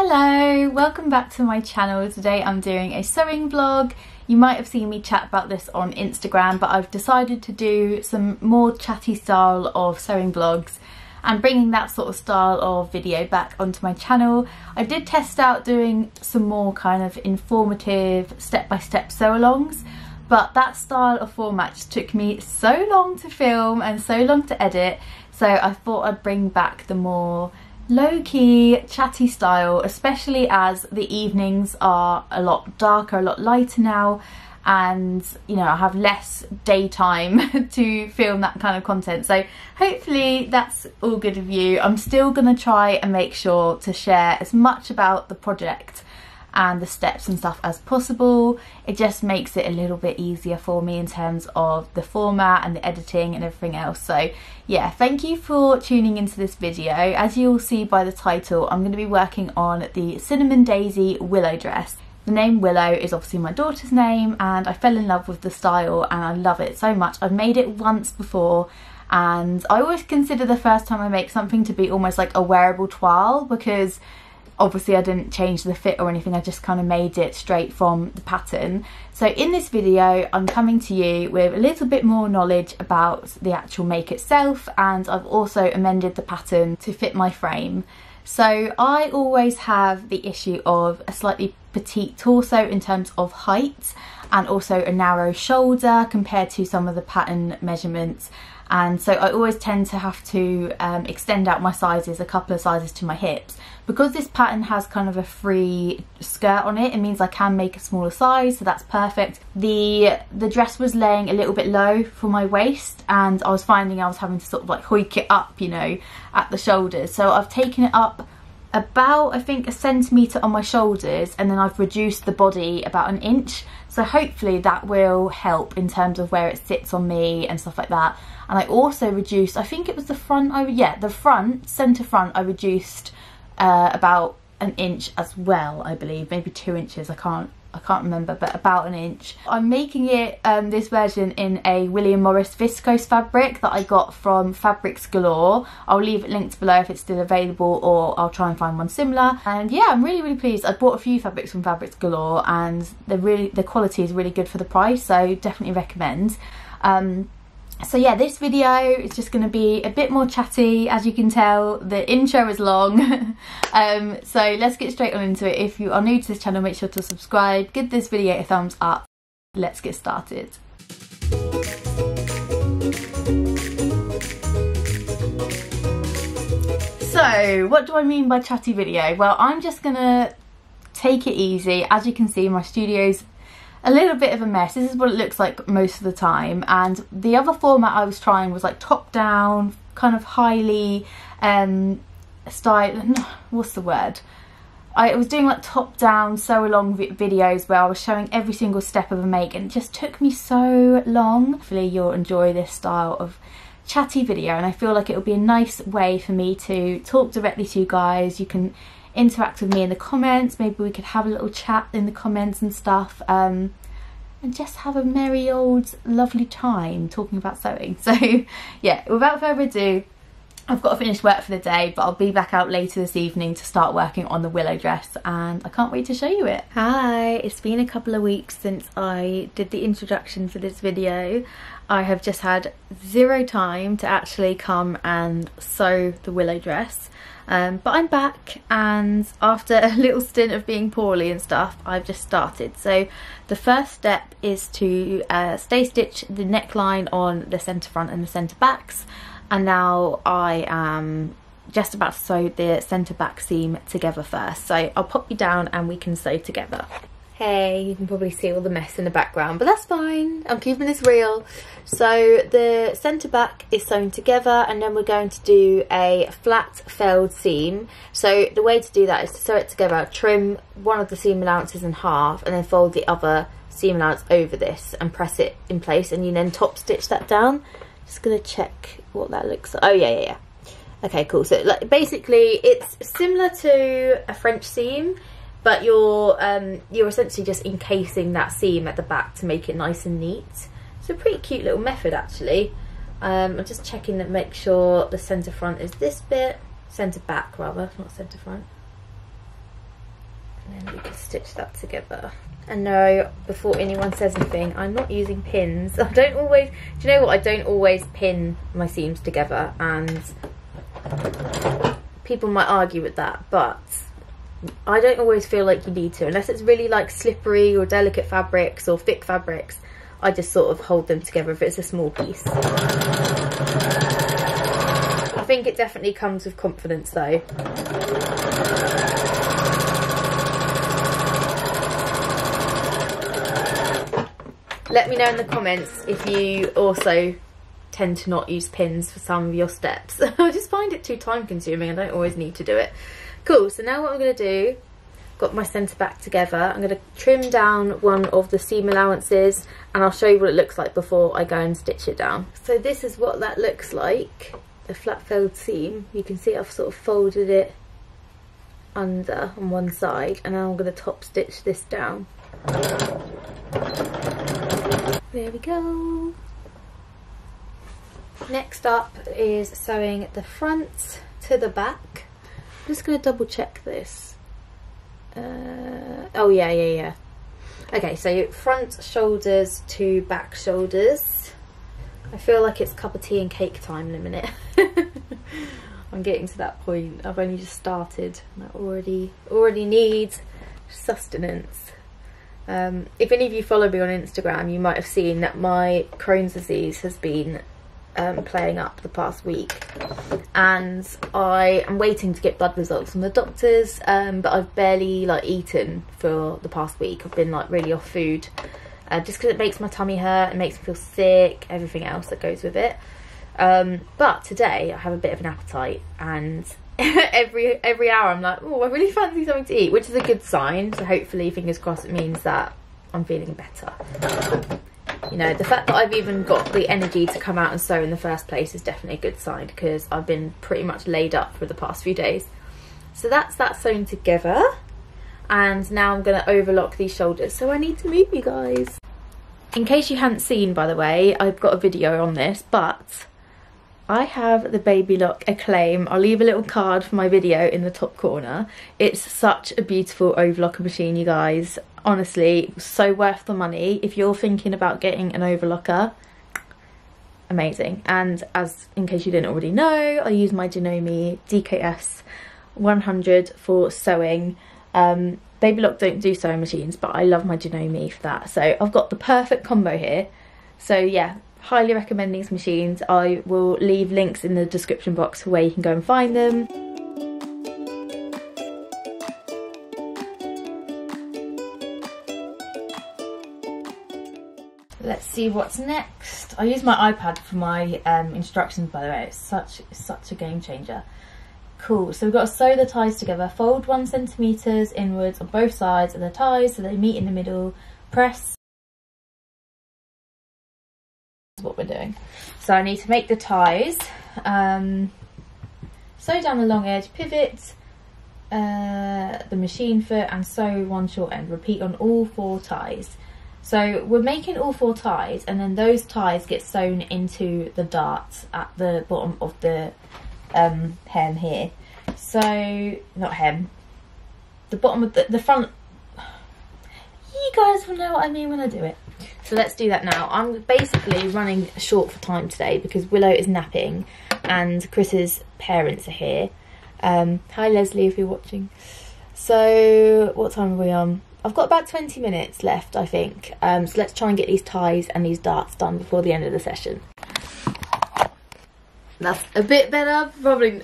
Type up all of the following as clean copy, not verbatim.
Hello, welcome back to my channel. Today I'm doing a sewing vlog. You might have seen me chat about this on Instagram, but I've decided to do some more chatty style of sewing vlogs and bringing that sort of style of video back onto my channel. I did test out doing some more kind of informative step-by-step sew-alongs, but that style of format just took me so long to film and so long to edit, so I thought I'd bring back the more low-key chatty style, especially as the evenings are a lot darker, a lot lighter now, and you know I have less daytime to film that kind of content. So hopefully that's all good of you. I'm still gonna try and make sure to share as much about the project and the steps and stuff as possible. It just makes it a little bit easier for me in terms of the format and the editing and everything else. So yeah, thank you for tuning into this video. As you'll see by the title, I'm going to be working on the Cinnamon Daisy Willow dress. The name Willow is obviously my daughter's name, and I fell in love with the style and I love it so much. I've made it once before, and I always consider the first time I make something to be almost like a wearable toile, because obviously I didn't change the fit or anything, I just kind of made it straight from the pattern. So in this video I'm coming to you with a little bit more knowledge about the actual make itself, and I've also amended the pattern to fit my frame. So I always have the issue of a slightly petite torso in terms of height, and also a narrow shoulder compared to some of the pattern measurements, and so I always tend to have to extend out my sizes a couple of sizes to my hips. Because this pattern has kind of a free skirt on it, it means I can make a smaller size, so that's perfect. The dress was laying a little bit low for my waist, and I was finding I was having to sort of like hoik it up, you know, at the shoulders. So I've taken it up about, I think, 1 centimetre on my shoulders, and then I've reduced the body about 1 inch. So hopefully that will help in terms of where it sits on me and stuff like that. And I also reduced, I think it was the front, the front, centre front, I reduced about 1 inch as well, I believe, maybe 2 inches, I can't remember, but about 1 inch. I'm making it this version in a William Morris viscose fabric that I got from Fabrics Galore. I'll leave it linked below if it's still available, or I'll try and find one similar. And yeah, I'm really pleased. I bought a few fabrics from Fabrics Galore, and the quality is really good for the price, so definitely recommend. So yeah, this video is just going to be a bit more chatty. As you can tell, the intro is long. So let's get straight on into it. If you are new to this channel, make sure to subscribe, give this video a thumbs up. Let's get started. So what do I mean by chatty video? Well, I'm just going to take it easy. As you can see, my studio's a little bit of a mess. This is what it looks like most of the time, and the other format I was trying was like top down, kind of highly style, what's the word, I was doing like top down sew along videos where I was showing every single step of a make, and it just took me so long. Hopefully you'll enjoy this style of chatty video, and I feel like it will be a nice way for me to talk directly to you guys. You can interact with me in the comments, maybe we could have a little chat in the comments and stuff, and just have a merry old lovely time talking about sewing. So yeah, without further ado, I've got to finish work for the day, but I'll be back out later this evening to start working on the Willow dress, and I can't wait to show you it. Hi, it's been a couple of weeks since I did the introduction for this video. I have just had zero time to actually come and sew the Willow dress. But I'm back, and after a little stint of being poorly and stuff, I've just started. So the first step is to stay stitch the neckline on the centre front and the centre backs, and now I am just about to sew the centre back seam together first. So I'll pop you down and we can sew together. Hey, you can probably see all the mess in the background, but that's fine, I'm keeping this real. So the centre back is sewn together, and then we're going to do a flat felled seam. So the way to do that is to sew it together, trim one of the seam allowances in half, and then fold the other seam allowance over this and press it in place, and you then top stitch that down. Just gonna check what that looks like. Oh yeah. Okay, cool. So like basically it's similar to a French seam, but you're essentially just encasing that seam at the back to make it nice and neat. It's a pretty cute little method actually. I'm just checking that, make sure the centre front is this bit, centre back rather, not centre front. and we can stitch that together. And no, before anyone says anything, I'm not using pins. I don't always, do you know what, I don't always pin my seams together, and people might argue with that, but I don't always feel like you need to, unless it's really like slippery or delicate fabrics or thick fabrics. I just sort of hold them together if it's a small piece. I think it definitely comes with confidence though. Let me know in the comments if you also tend to not use pins for some of your steps. I just find it too time consuming. I don't always need to do it. Cool, so now what I'm going to do, got my centre back together, I'm going to trim down one of the seam allowances and I'll show you what it looks like before I go and stitch it down. So this is what that looks like, the flat felled seam. You can see I've sort of folded it under on one side, and now I'm going to top stitch this down. There we go. Next up is sewing the front to the back. I'm just going to double check this. Oh yeah. Okay, so front shoulders to back shoulders. I feel like it's cup of tea and cake time in a minute. I'm getting to that point. I've only just started and I already need sustenance. If any of you follow me on Instagram, you might have seen that my Crohn's disease has been playing up the past week, and I am waiting to get blood results from the doctors, but I've barely like eaten for the past week. I've been like really off food, just because it makes my tummy hurt, it makes me feel sick, everything else that goes with it. But today I have a bit of an appetite, and every hour I'm like, oh, I really fancy something to eat, which is a good sign. So hopefully, fingers crossed, it means that I'm feeling better. You know, the fact that I've even got the energy to come out and sew in the first place is definitely a good sign, because I've been pretty much laid up for the past few days. So that's that sewn together, and now I'm going to overlock these shoulders. So I need to move, you guys. In case you hadn't seen, by the way, I've got a video on this, but I have the Baby Lock Acclaim. I'll leave a little card for my video in the top corner. It's such a beautiful overlocker machine, you guys. Honestly, so worth the money. If you're thinking about getting an overlocker, amazing. And as in case you didn't already know, I use my Janome DKS 100 for sewing. Baby Lock don't do sewing machines, but I love my Janome for that. So I've got the perfect combo here. So yeah, highly recommend these machines. I will leave links in the description box for where you can go and find them. Let's see what's next. I use my iPad for my instructions, by the way. It's such a game changer. Cool, so we've got to sew the ties together. Fold 1 centimetre inwards on both sides of the ties so they meet in the middle. Press. That's what we're doing. So I need to make the ties. Sew down the long edge, pivot the machine foot and sew one short end. Repeat on all 4 ties. So we're making all 4 ties, and then those ties get sewn into the darts at the bottom of the hem here. So, not hem, the bottom of the front. You guys will know what I mean when I do it. So let's do that now. I'm basically running short for time today because Willow is napping and Chris's parents are here. Hi Leslie, if you're watching. So what time are we on? I've got about 20 minutes left, I think. So let's try and get these ties and these darts done before the end of the session. That's a bit better, probably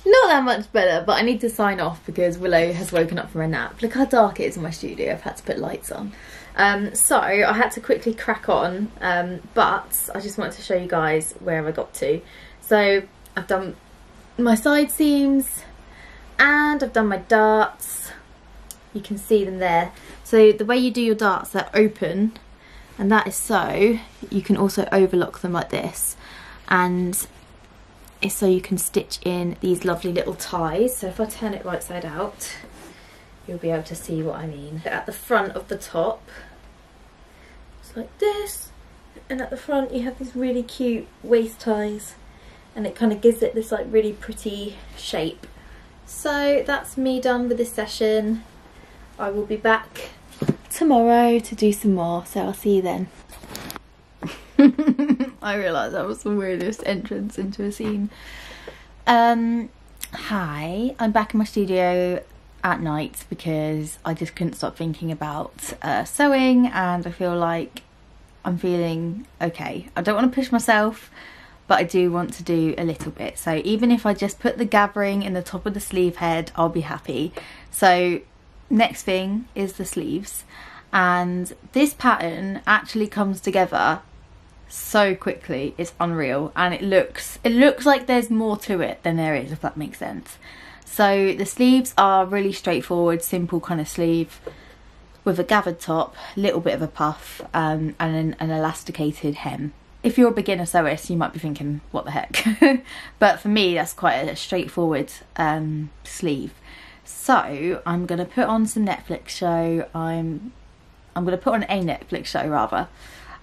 not that much better, but I need to sign off because Willow has woken up from a nap. Look how dark it is in my studio. I've had to put lights on. So I had to quickly crack on, but I just wanted to show you guys where I got to. So I've done my side seams and I've done my darts. You can see them there. So the way you do your darts, they're open, and that is so you can also overlock them like this, and it's so you can stitch in these lovely little ties. So if I turn it right side out, you'll be able to see what I mean. At the front of the top, it's like this, and at the front you have these really cute waist ties, and it kind of gives it this like really pretty shape. So that's me done with this session. I will be back tomorrow to do some more, so I'll see you then. I realised that was the weirdest entrance into a scene. Hi, I'm back in my studio at night because I just couldn't stop thinking about sewing, and I feel like I'm feeling okay. I don't want to push myself, but I do want to do a little bit. So even if I just put the gathering in the top of the sleeve head, I'll be happy. So next thing is the sleeves, and this pattern actually comes together so quickly. It's unreal, and it looks like there's more to it than there is, if that makes sense. So the sleeves are really straightforward, simple kind of sleeve with a gathered top, little bit of a puff, and an elasticated hem. If you're a beginner sewist, you might be thinking, what the heck? But for me, that's quite a straightforward sleeve. So I'm gonna put on some Netflix show. I'm gonna put on a Netflix show rather.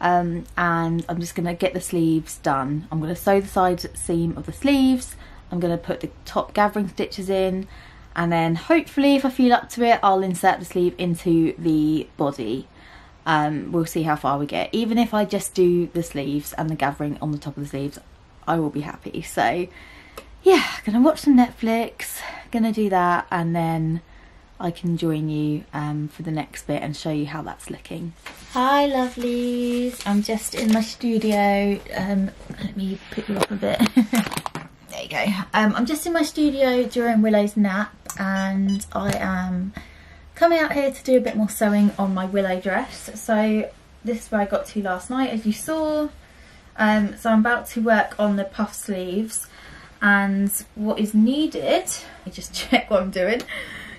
And I'm just gonna get the sleeves done. I'm gonna sew the side seam of the sleeves. I'm going to put the top gathering stitches in, and then hopefully if I feel up to it, I'll insert the sleeve into the body. We'll see how far we get. Even if I just do the sleeves and the gathering on the top of the sleeves, I will be happy. So yeah, gonna watch some Netflix, gonna do that, and then I can join you for the next bit and show you how that's looking. Hi lovelies, I'm just in my studio. Let me pick you up a bit. There you go. I'm just in my studio during Willow's nap, and I am coming out here to do a bit more sewing on my Willow dress. So this is where I got to last night, as you saw. So I'm about to work on the puff sleeves, and what is needed, let me just check what I'm doing.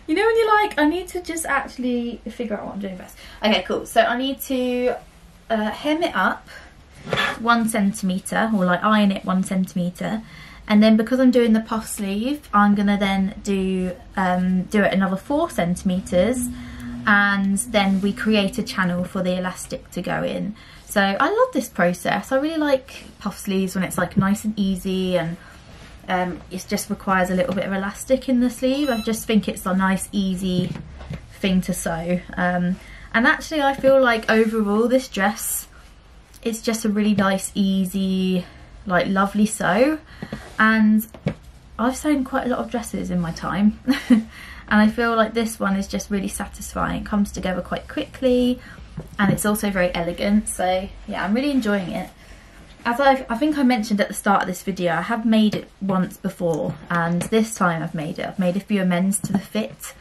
You know when you're like, I need to just actually figure out what I'm doing first. Okay, cool. So I need to hem it up 1 centimetre, or like iron it 1 centimetre. And then because I'm doing the puff sleeve, I'm gonna then do it another 4 centimetres, and then we create a channel for the elastic to go in. So I love this process. I really like puff sleeves when it's like nice and easy, and it just requires a little bit of elastic in the sleeve. I just think it's a nice easy thing to sew. And actually I feel like overall this dress, it's just a really nice, easy, like lovely sew. And I've sewn quite a lot of dresses in my time and I feel like this one is just really satisfying. It comes together quite quickly, and it's also very elegant. So yeah, I'm really enjoying it. As I think I mentioned at the start of this video, I have made it once before, and this time I've made a few amends to the fit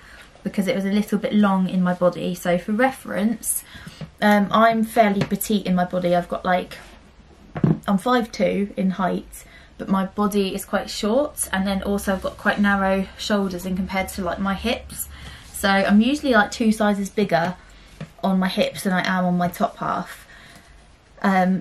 because it was a little bit long in my body. So for reference, I'm fairly petite in my body. I've got like, I'm 5'2" in height, but my body is quite short, and then also I've got quite narrow shoulders in compared to like my hips. So I'm usually like 2 sizes bigger on my hips than I am on my top half.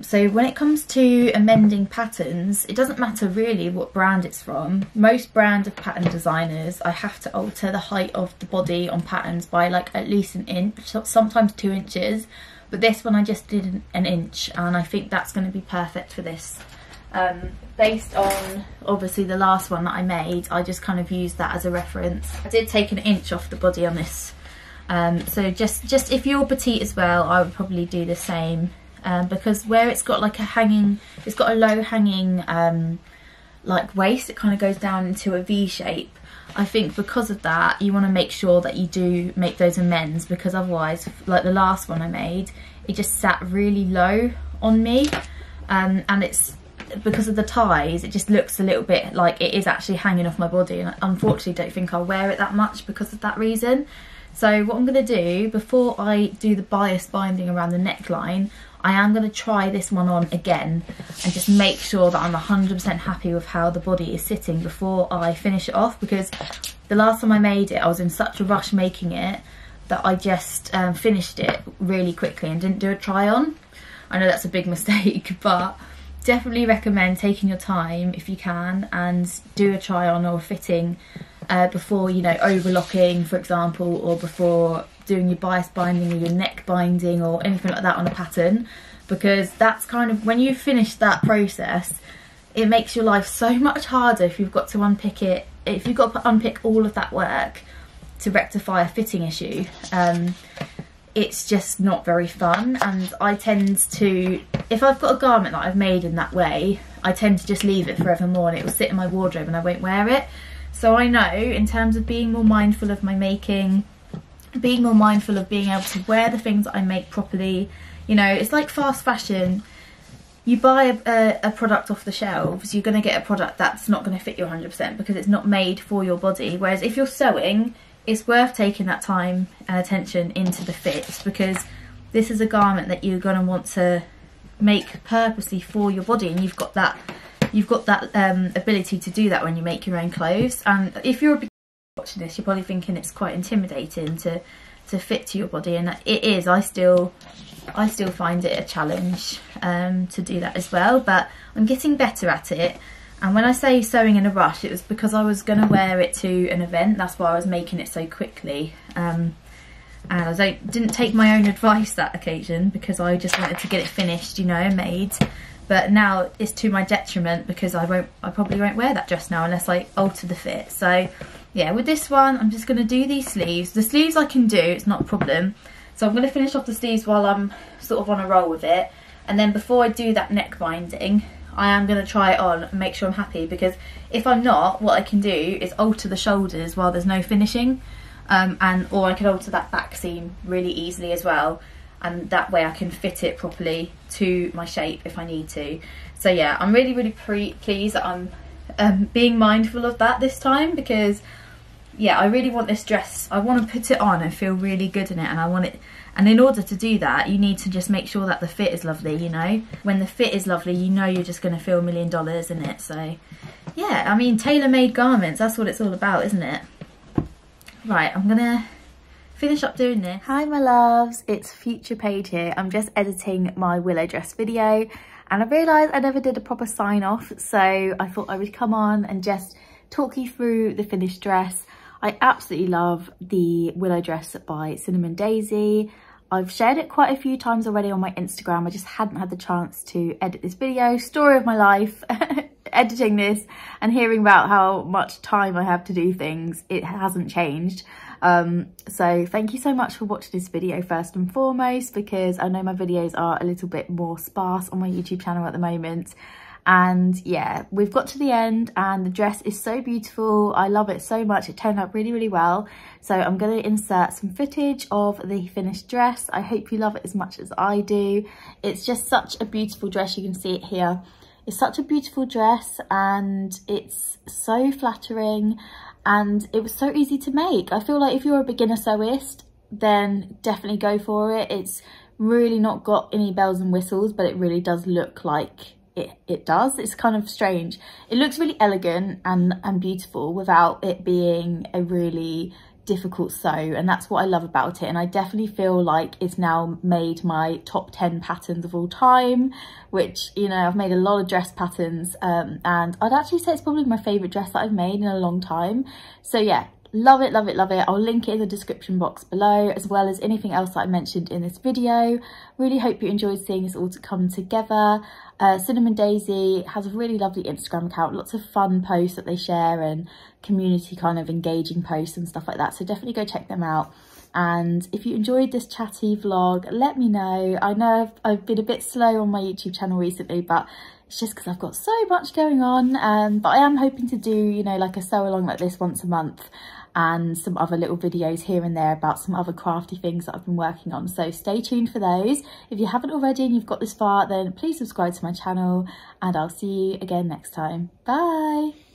So when it comes to amending patterns, it doesn't matter really what brand it's from. Most brand of pattern designers, I have to alter the height of the body on patterns by like at least 1 inch, sometimes 2 inches. But this one I just did 1 inch, and I think that's going to be perfect for this. Based on obviously the last one that I made, I just kind of used that as a reference. I did take 1 inch off the body on this. So just if you're petite as well, I would probably do the same. Because where it's got like a hanging, it's got a low hanging like waist, it kind of goes down into a V shape. I think because of that, you want to make sure that you do make those amends, because otherwise, like the last one I made, it just sat really low on me, and it's because of the ties, it just looks a little bit like it is actually hanging off my body, and I unfortunately don't think I'll wear it that much because of that reason. So what I'm going to do, before I do the bias binding around the neckline, I am going to try this one on again and just make sure that I'm 100% happy with how the body is sitting before I finish it off, because the last time I made it, I was in such a rush making it that I just finished it really quickly and didn't do a try on. I know that's a big mistake, but definitely recommend taking your time if you can and do a try on or a fitting before, you know, overlocking, for example, or before doing your bias binding or your neck binding or anything like that on a pattern, because that's kind of, when you finish that process, it makes your life so much harder if you've got to unpick it, if you've got to unpick all of that work to rectify a fitting issue, it's just not very fun. And I tend to, if I've got a garment that I've made in that way, I tend to just leave it forevermore and it will sit in my wardrobe and I won't wear it. So I know, in terms of being more mindful of my making, being more mindful of being able to wear the things that I make properly, you know, it's like fast fashion. You buy a product off the shelves, you're going to get a product that's not going to fit you 100% because it's not made for your body. Whereas if you're sewing, it's worth taking that time and attention into the fits, because this is a garment that you're going to want to make purposely for your body, and you've got that ability to do that when you make your own clothes. And if you're a beginner watching this, you're probably thinking it's quite intimidating to fit to your body, and it is. I still find it a challenge to do that as well, but I'm getting better at it. And when I say sewing in a rush, it was because I was going to wear it to an event. That's why I was making it so quickly. And I didn't take my own advice that occasion, because I just wanted to get it finished, you know, made. But now it's to my detriment, because I probably won't wear that dress now unless I alter the fit. So yeah, with this one, I'm just going to do these sleeves. The sleeves I can do, it's not a problem. So I'm going to finish off the sleeves while I'm sort of on a roll with it. And then before I do that neck binding, I am going to try it on and make sure I'm happy, because if I'm not, what I can do is alter the shoulders while there's no finishing, or I can alter that back seam really easily as well, and that way I can fit it properly to my shape if I need to. So yeah, I'm really pleased that I'm being mindful of that this time, because yeah, I really want this dress. I want to put it on and feel really good in it, and I want it. And in order to do that, you need to just make sure that the fit is lovely, you know? When the fit is lovely, you know you're just going to feel $1 million in it. So, yeah, I mean, tailor-made garments, that's what it's all about, isn't it? Right, I'm going to finish up doing this. Hi, my loves. It's Future Paige here. I'm just editing my willow dress video, and I realised I never did a proper sign-off, so I thought I would come on and just talk you through the finished dress. I absolutely love the willow dress by Cinnamon Daisy. I've shared it quite a few times already on my Instagram. I just hadn't had the chance to edit this video. Story of my life, editing this and hearing about how much time I have to do things. It hasn't changed. So thank you so much for watching this video first and foremost, because I know my videos are a little bit more sparse on my YouTube channel at the moment. And yeah, we've got to the end and the dress is so beautiful. I love it so much. It turned out really well. So I'm going to insert some footage of the finished dress. I hope you love it as much as I do. It's just such a beautiful dress. You can see it here. It's such a beautiful dress and it's so flattering, and it was so easy to make. I feel like if you're a beginner sewist, then definitely go for it. It's really not got any bells and whistles, but it really does look like it does. It's kind of strange. It looks really elegant and beautiful without it being a really difficult sew, and that's what I love about it. And I definitely feel like it's now made my top 10 patterns of all time, which, you know, I've made a lot of dress patterns, and I'd actually say it's probably my favourite dress that I've made in a long time. So yeah, love it. I'll link it in the description box below, as well as anything else that I mentioned in this video. Really hope you enjoyed seeing this all to come together. Cinnamon Daisy has a really lovely Instagram account, lots of fun posts that they share and community kind of engaging posts and stuff like that, so definitely go check them out. And if you enjoyed this chatty vlog, let me know. I know I've been a bit slow on my YouTube channel recently, but it's just because I've got so much going on. But I am hoping to do, you know, like a sew along like this once a month, and some other little videos here and there about some other crafty things that I've been working on. So stay tuned for those. If you haven't already and you've got this far, then please subscribe to my channel, and I'll see you again next time. Bye.